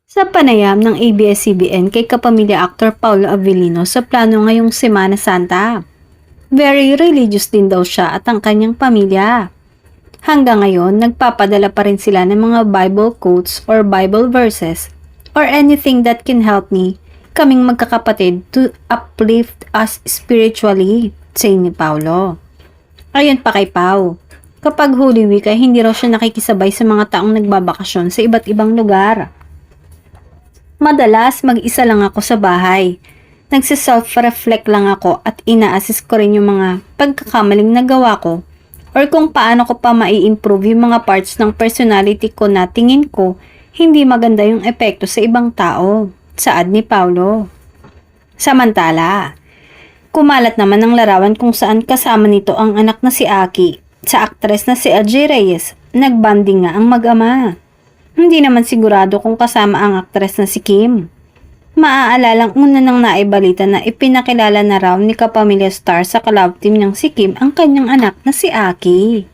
Sa panayam ng ABS-CBN kay kapamilya actor Paulo Avellino sa plano ngayong Semana Santa. Very religious din daw siya at ang kanyang pamilya. Hanggang ngayon, nagpapadala pa rin sila ng mga Bible quotes or Bible verses or anything that can help me, kaming magkakapatid, to uplift us spiritually, say ni Paulo. Ayon pa kay Pau, kapag Holy Week ay hindi raw siya nakikisabay sa mga taong nagbabakasyon sa iba't ibang lugar. Madalas mag-isa lang ako sa bahay. Nagsiself-reflect lang ako at ina-assess ko rin yung mga pagkakamaling nagawa ko or kung paano ko pa mai-improve yung mga parts ng personality ko na tingin ko hindi maganda yung epekto sa ibang tao, saad ni Paulo. Samantala, kumalat naman ang larawan kung saan kasama nito ang anak na si Aki sa aktres na si LJ Reyes. Nagbanding nga ang mag-ama. Hindi naman sigurado kung kasama ang aktres na si Kim. Maaalalang una nang naibalita na ipinakilala na raw ni kapamilya star sa collab team ng si Kim ang kanyang anak na si Aki.